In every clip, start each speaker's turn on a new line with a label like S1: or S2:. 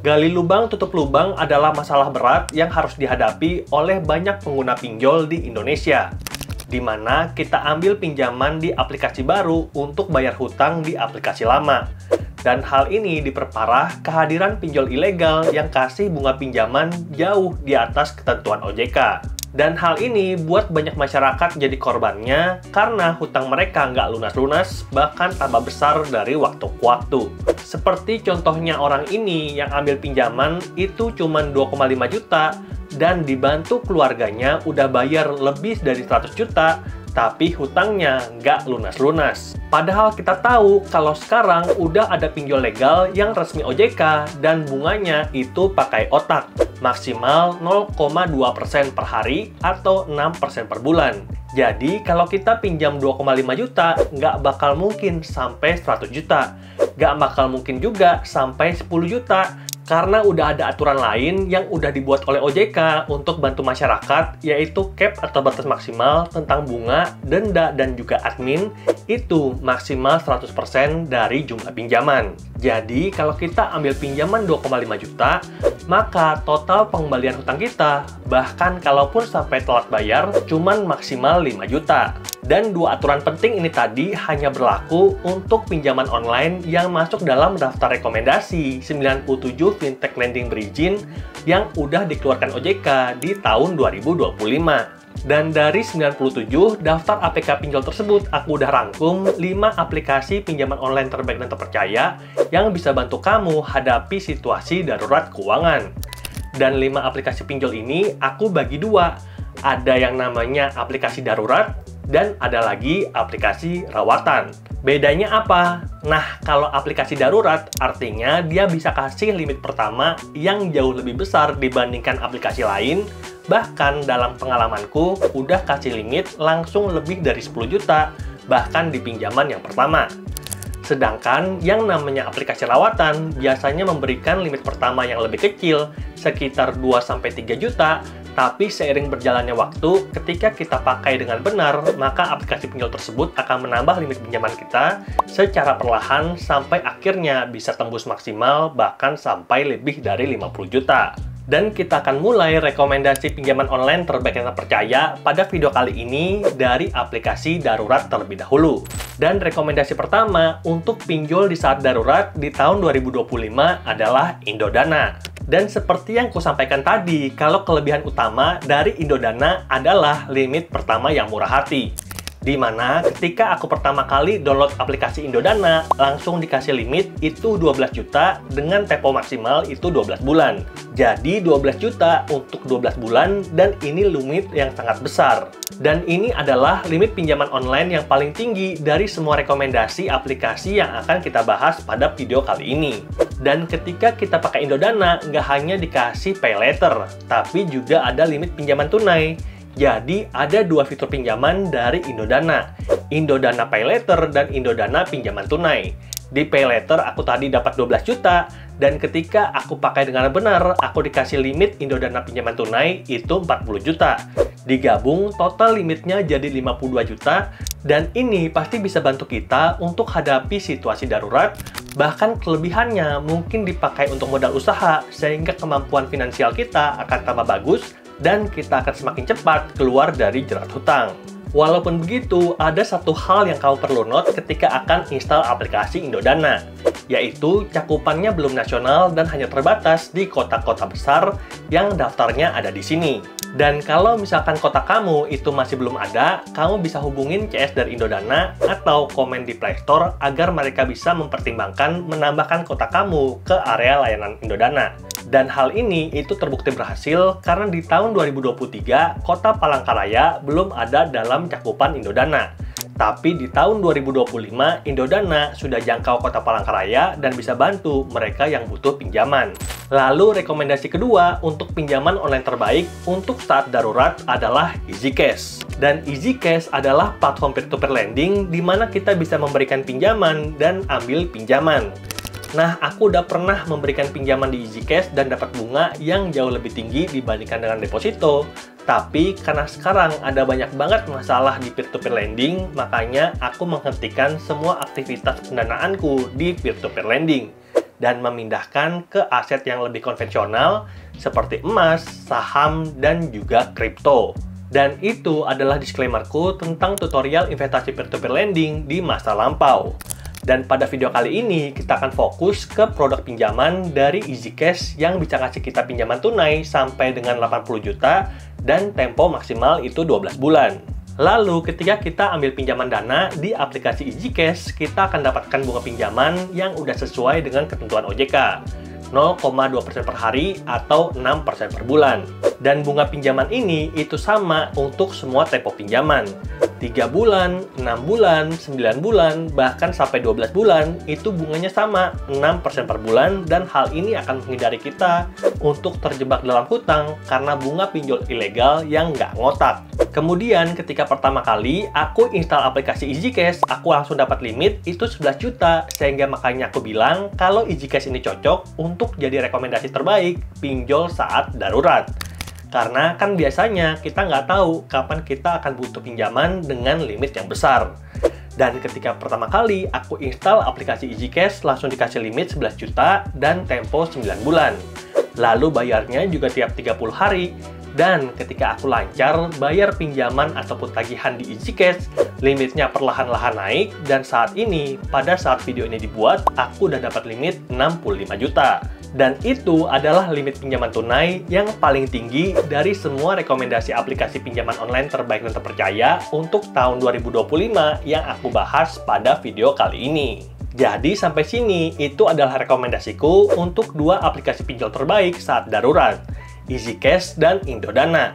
S1: Gali lubang tutup lubang adalah masalah berat yang harus dihadapi oleh banyak pengguna pinjol di Indonesia, di mana kita ambil pinjaman di aplikasi baru untuk bayar hutang di aplikasi lama. Dan hal ini diperparah kehadiran pinjol ilegal yang kasih bunga pinjaman jauh di atas ketentuan OJK. Dan hal ini buat banyak masyarakat jadi korbannya karena hutang mereka nggak lunas-lunas, bahkan tambah besar dari waktu ke waktu. Seperti contohnya orang ini yang ambil pinjaman itu cuma 2,5 juta dan dibantu keluarganya udah bayar lebih dari 100 juta, tapi hutangnya nggak lunas-lunas. Padahal kita tahu kalau sekarang udah ada pinjol legal yang resmi OJK dan bunganya itu pakai otak, maksimal 0,2% per hari atau 6% per bulan. Jadi kalau kita pinjam 2,5 juta, nggak bakal mungkin sampai 100 juta. Nggak bakal mungkin juga sampai 10 juta. Karena udah ada aturan lain yang udah dibuat oleh OJK untuk bantu masyarakat, yaitu cap atau batas maksimal tentang bunga, denda, dan juga admin, itu maksimal 100% dari jumlah pinjaman. Jadi, kalau kita ambil pinjaman 2,5 juta, maka total pengembalian hutang kita, bahkan kalaupun sampai telat bayar, cuman maksimal 5 juta. Dan dua aturan penting ini tadi hanya berlaku untuk pinjaman online yang masuk dalam daftar rekomendasi 97 Fintech Lending berizin yang udah dikeluarkan OJK di tahun 2025. Dan dari 97 daftar APK pinjol tersebut, aku udah rangkum 5 aplikasi pinjaman online terbaik dan terpercaya yang bisa bantu kamu hadapi situasi darurat keuangan. Dan 5 aplikasi pinjol ini aku bagi dua. Ada yang namanya aplikasi darurat, dan ada lagi aplikasi rawatan. Bedanya apa? Nah, kalau aplikasi darurat, artinya dia bisa kasih limit pertama yang jauh lebih besar dibandingkan aplikasi lain. Bahkan dalam pengalamanku, udah kasih limit langsung lebih dari 10 juta, bahkan di pinjaman yang pertama. Sedangkan yang namanya aplikasi rawatan biasanya memberikan limit pertama yang lebih kecil, sekitar 2-3 juta, tapi seiring berjalannya waktu, ketika kita pakai dengan benar, maka aplikasi pinjol tersebut akan menambah limit pinjaman kita secara perlahan sampai akhirnya bisa tembus maksimal bahkan sampai lebih dari 50 juta. Dan kita akan mulai rekomendasi pinjaman online terbaik yang terpercaya pada video kali ini dari aplikasi darurat terlebih dahulu. Dan rekomendasi pertama untuk pinjol di saat darurat di tahun 2025 adalah Indodana. Dan seperti yang kusampaikan tadi, kalau kelebihan utama dari Indodana adalah limit pertama yang murah hati. Dimana ketika aku pertama kali download aplikasi Indodana, langsung dikasih limit itu 12 juta dengan tempo maksimal itu 12 bulan. Jadi 12 juta untuk 12 bulan dan ini limit yang sangat besar. Dan ini adalah limit pinjaman online yang paling tinggi dari semua rekomendasi aplikasi yang akan kita bahas pada video kali ini. Dan ketika kita pakai Indodana, nggak hanya dikasih pay later, tapi juga ada limit pinjaman tunai. Jadi, ada dua fitur pinjaman dari Indodana, Indodana Pay Later dan Indodana Pinjaman Tunai. Di Pay Later, aku tadi dapat 12 juta, dan ketika aku pakai dengan benar, aku dikasih limit Indodana Pinjaman Tunai itu 40 juta. Digabung, total limitnya jadi 52 juta, dan ini pasti bisa bantu kita untuk hadapi situasi darurat. Bahkan kelebihannya mungkin dipakai untuk modal usaha, sehingga kemampuan finansial kita akan tambah bagus, dan kita akan semakin cepat keluar dari jerat hutang. Walaupun begitu, ada satu hal yang kamu perlu note ketika akan install aplikasi Indodana, yaitu cakupannya belum nasional dan hanya terbatas di kota-kota besar yang daftarnya ada di sini. Dan kalau misalkan kota kamu itu masih belum ada, kamu bisa hubungin CS dari Indodana atau komen di Play Store agar mereka bisa mempertimbangkan menambahkan kota kamu ke area layanan Indodana. Dan hal ini itu terbukti berhasil karena di tahun 2023, kota Palangkaraya belum ada dalam cakupan Indodana. Tapi di tahun 2025, Indodana sudah jangkau kota Palangkaraya dan bisa bantu mereka yang butuh pinjaman. Lalu rekomendasi kedua untuk pinjaman online terbaik untuk saat darurat adalah EasyCash. Dan EasyCash adalah platform peer-to-peer lending di mana kita bisa memberikan pinjaman dan ambil pinjaman. Nah, aku udah pernah memberikan pinjaman di EasyCash dan dapat bunga yang jauh lebih tinggi dibandingkan dengan deposito. Tapi karena sekarang ada banyak banget masalah di peer-to-peer lending, makanya aku menghentikan semua aktivitas pendanaanku di peer-to-peer lending. dan memindahkan ke aset yang lebih konvensional seperti emas, saham, dan juga kripto. Dan itu adalah disclaimerku tentang tutorial investasi peer-to-peer lending di masa lampau. Dan pada video kali ini, kita akan fokus ke produk pinjaman dari EasyCash yang bisa kasih kita pinjaman tunai sampai dengan 80 juta dan tempo maksimal itu 12 bulan. Lalu, ketika kita ambil pinjaman dana di aplikasi EasyCash, kita akan dapatkan bunga pinjaman yang udah sesuai dengan ketentuan OJK. 0,2% per hari atau 6% per bulan. Dan bunga pinjaman ini itu sama untuk semua tempo pinjaman. 3 bulan, 6 bulan, 9 bulan, bahkan sampai 12 bulan, itu bunganya sama, 6% per bulan, dan hal ini akan menghindari kita untuk terjebak dalam hutang karena bunga pinjol ilegal yang nggak ngotak. Kemudian, ketika pertama kali aku install aplikasi EasyCash, aku langsung dapat limit itu 11 juta, sehingga makanya aku bilang kalau EasyCash ini cocok untuk jadi rekomendasi terbaik pinjol saat darurat. Karena kan biasanya kita nggak tahu kapan kita akan butuh pinjaman dengan limit yang besar. Dan ketika pertama kali aku install aplikasi EasyCash, langsung dikasih limit 11 juta dan tempo 9 bulan. Lalu bayarnya juga tiap 30 hari. Dan ketika aku lancar bayar pinjaman ataupun tagihan di EasyCash, limitnya perlahan-lahan naik. Dan saat ini, pada saat video ini dibuat, aku udah dapat limit 65 juta. Dan itu adalah limit pinjaman tunai yang paling tinggi dari semua rekomendasi aplikasi pinjaman online terbaik dan terpercaya untuk tahun 2025 yang aku bahas pada video kali ini. Jadi sampai sini, itu adalah rekomendasiku untuk dua aplikasi pinjol terbaik saat darurat, EasyCash dan Indodana.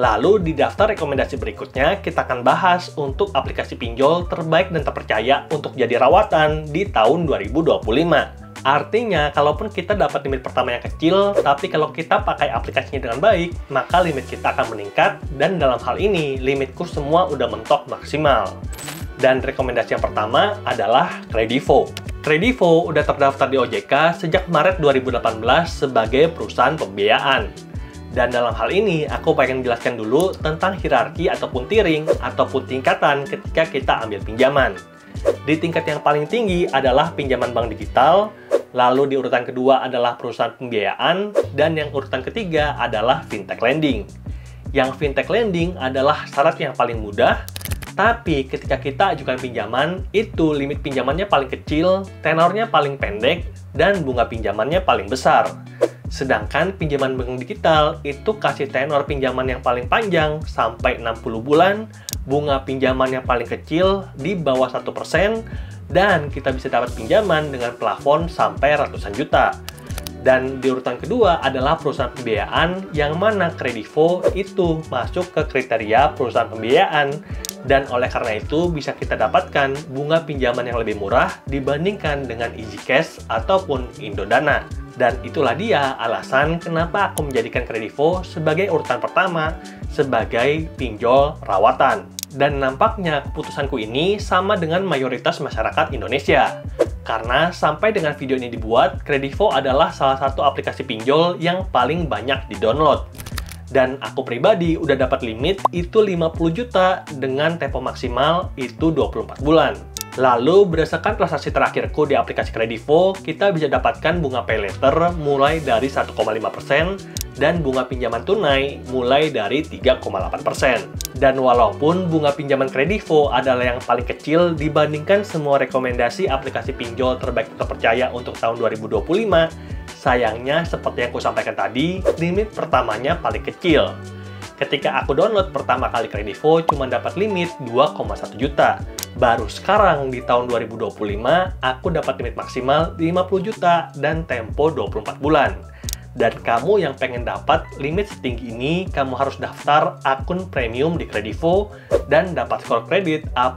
S1: Lalu di daftar rekomendasi berikutnya, kita akan bahas untuk aplikasi pinjol terbaik dan terpercaya untuk jadi rawatan di tahun 2025. Artinya, kalaupun kita dapat limit pertama yang kecil, tapi kalau kita pakai aplikasinya dengan baik, maka limit kita akan meningkat, dan dalam hal ini, limitku semua udah mentok maksimal. Dan rekomendasi yang pertama adalah Kredivo. Kredivo udah terdaftar di OJK sejak Maret 2018 sebagai perusahaan pembiayaan. Dan dalam hal ini, aku pengen jelaskan dulu tentang hierarki ataupun tiering ataupun tingkatan ketika kita ambil pinjaman. Di tingkat yang paling tinggi adalah pinjaman bank digital, lalu di urutan kedua adalah perusahaan pembiayaan, dan yang urutan ketiga adalah fintech lending. Yang fintech lending adalah syarat yang paling mudah, tapi ketika kita ajukan pinjaman, itu limit pinjamannya paling kecil, tenornya paling pendek, dan bunga pinjamannya paling besar. Sedangkan pinjaman bank digital itu kasih tenor pinjaman yang paling panjang sampai 60 bulan, bunga pinjaman yang paling kecil di bawah 1%, dan kita bisa dapat pinjaman dengan plafon sampai ratusan juta. Dan di urutan kedua adalah perusahaan pembiayaan yang mana Kredivo itu masuk ke kriteria perusahaan pembiayaan, dan oleh karena itu bisa kita dapatkan bunga pinjaman yang lebih murah dibandingkan dengan EasyCash ataupun Indodana. Dan itulah dia alasan kenapa aku menjadikan Kredivo sebagai urutan pertama sebagai pinjol rawatan. Dan nampaknya keputusanku ini sama dengan mayoritas masyarakat Indonesia. Karena sampai dengan video ini dibuat, Kredivo adalah salah satu aplikasi pinjol yang paling banyak di-download. Dan aku pribadi udah dapat limit itu 50 juta dengan tempo maksimal itu 24 bulan. Lalu, berdasarkan transaksi terakhirku di aplikasi Kredivo, kita bisa dapatkan bunga pay later mulai dari 1,5% dan bunga pinjaman tunai mulai dari 3,8%. Dan walaupun bunga pinjaman Kredivo adalah yang paling kecil dibandingkan semua rekomendasi aplikasi pinjol terbaik terpercaya untuk tahun 2025, sayangnya seperti yang aku sampaikan tadi, limit pertamanya paling kecil. Ketika aku download pertama kali Kredivo, cuma dapat limit 2,1 juta. Baru sekarang di tahun 2025, aku dapat limit maksimal 50 juta dan tempo 24 bulan. Dan kamu yang pengen dapat limit setinggi ini, kamu harus daftar akun premium di Kredivo dan dapat skor kredit A++.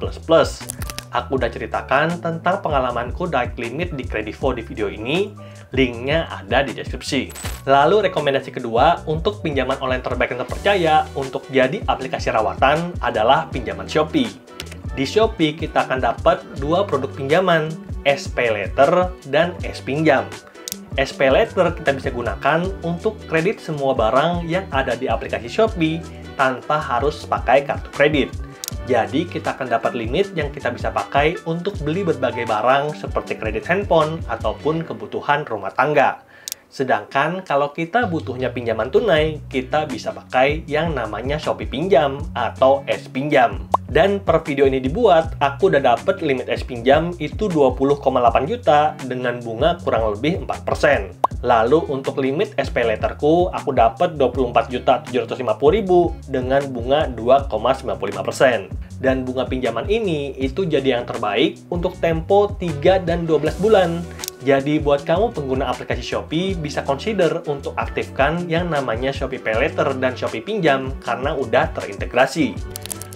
S1: Aku udah ceritakan tentang pengalamanku naik limit di Kredivo di video ini, linknya ada di deskripsi. Lalu rekomendasi kedua untuk pinjaman online terbaik dan terpercaya untuk jadi aplikasi rawatan adalah pinjaman Shopee. Di Shopee kita akan dapat dua produk pinjaman, SPayLater dan S-Pinjam. SPayLater kita bisa gunakan untuk kredit semua barang yang ada di aplikasi Shopee tanpa harus pakai kartu kredit. Jadi kita akan dapat limit yang kita bisa pakai untuk beli berbagai barang seperti kredit handphone ataupun kebutuhan rumah tangga. Sedangkan kalau kita butuhnya pinjaman tunai, kita bisa pakai yang namanya Shopee Pinjam atau S Pinjam. Dan per video ini dibuat, aku udah dapet limit S Pinjam itu 20,8 juta dengan bunga kurang lebih 4%. Lalu untuk limit SP Letterku, aku dapat 24.750.000 dengan bunga 2,95%. Dan bunga pinjaman ini itu jadi yang terbaik untuk tempo 3 dan 12 bulan. Jadi buat kamu pengguna aplikasi Shopee bisa consider untuk aktifkan yang namanya Shopee Pay Later dan Shopee Pinjam karena udah terintegrasi.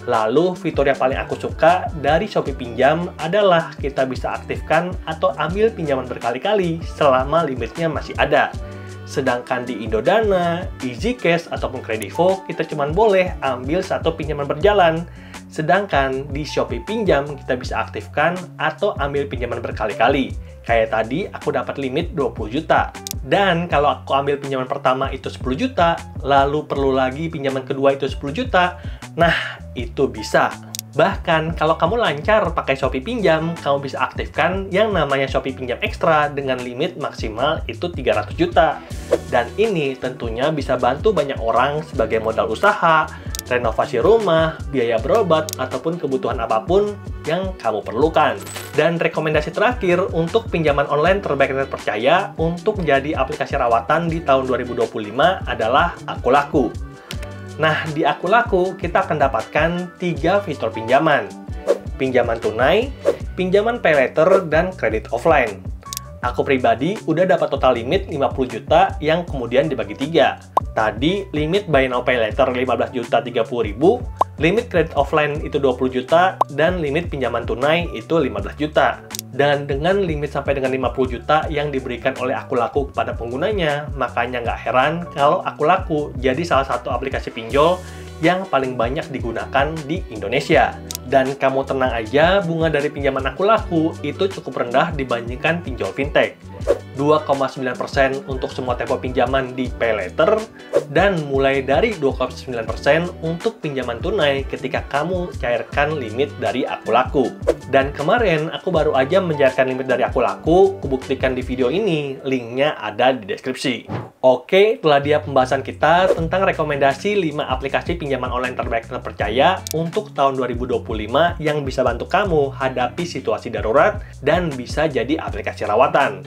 S1: Lalu fitur yang paling aku suka dari Shopee Pinjam adalah kita bisa aktifkan atau ambil pinjaman berkali-kali selama limitnya masih ada. Sedangkan di Indodana, EasyCash, ataupun Kredivo kita cuma boleh ambil satu pinjaman berjalan. Sedangkan di Shopee Pinjam kita bisa aktifkan atau ambil pinjaman berkali-kali. Kayak tadi aku dapat limit 20 juta. Dan kalau aku ambil pinjaman pertama itu 10 juta, lalu perlu lagi pinjaman kedua itu 10 juta, nah itu bisa. Bahkan kalau kamu lancar pakai Shopee Pinjam, kamu bisa aktifkan yang namanya Shopee Pinjam Ekstra dengan limit maksimal itu 300 juta. Dan ini tentunya bisa bantu banyak orang sebagai modal usaha, renovasi rumah, biaya berobat, ataupun kebutuhan apapun yang kamu perlukan. Dan rekomendasi terakhir untuk pinjaman online terbaik dan terpercaya untuk menjadi aplikasi rawatan di tahun 2025 adalah Akulaku. Nah, di Akulaku kita akan dapatkan 3 fitur pinjaman. Pinjaman tunai, pinjaman pay later, dan kredit offline. Aku pribadi udah dapat total limit 50 juta yang kemudian dibagi 3. Tadi limit buy now pay later 15 juta 30.000, limit kredit offline itu 20 juta, dan limit pinjaman tunai itu 15 juta. Dan dengan limit sampai dengan 50 juta yang diberikan oleh Akulaku kepada penggunanya, makanya nggak heran kalau Akulaku jadi salah satu aplikasi pinjol yang paling banyak digunakan di Indonesia. Dan kamu tenang aja, bunga dari pinjaman Akulaku itu cukup rendah dibandingkan pinjol fintech. 2,9% untuk semua tempo pinjaman di pay later, dan mulai dari 2,9% untuk pinjaman tunai ketika kamu cairkan limit dari Akulaku. Dan kemarin aku baru aja mencairkan limit dari Akulaku, kubuktikan di video ini, linknya ada di deskripsi. Oke, itulah dia pembahasan kita tentang rekomendasi 5 aplikasi pinjaman online terbaik dan terpercaya untuk tahun 2025 yang bisa bantu kamu hadapi situasi darurat dan bisa jadi aplikasi rawatan.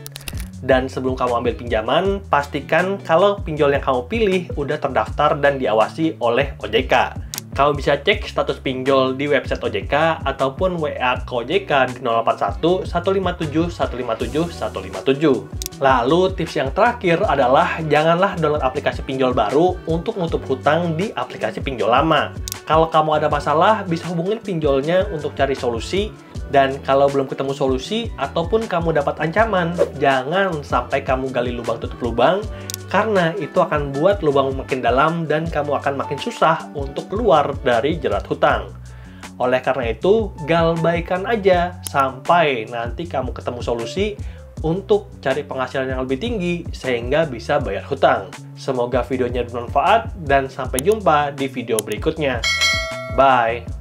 S1: Dan sebelum kamu ambil pinjaman, pastikan kalau pinjol yang kamu pilih udah terdaftar dan diawasi oleh OJK. Kamu bisa cek status pinjol di website OJK ataupun WA ke OJK di 081 157 157 157. Lalu tips yang terakhir adalah janganlah download aplikasi pinjol baru untuk nutup hutang di aplikasi pinjol lama. Kalau kamu ada masalah, bisa hubungin pinjolnya untuk cari solusi. Dan kalau belum ketemu solusi ataupun kamu dapat ancaman, jangan sampai kamu gali lubang tutup lubang, karena itu akan buat lubang makin dalam dan kamu akan makin susah untuk keluar dari jerat hutang. Oleh karena itu, galbaikan aja sampai nanti kamu ketemu solusi untuk cari penghasilan yang lebih tinggi sehingga bisa bayar hutang. Semoga videonya bermanfaat dan sampai jumpa di video berikutnya. Bye!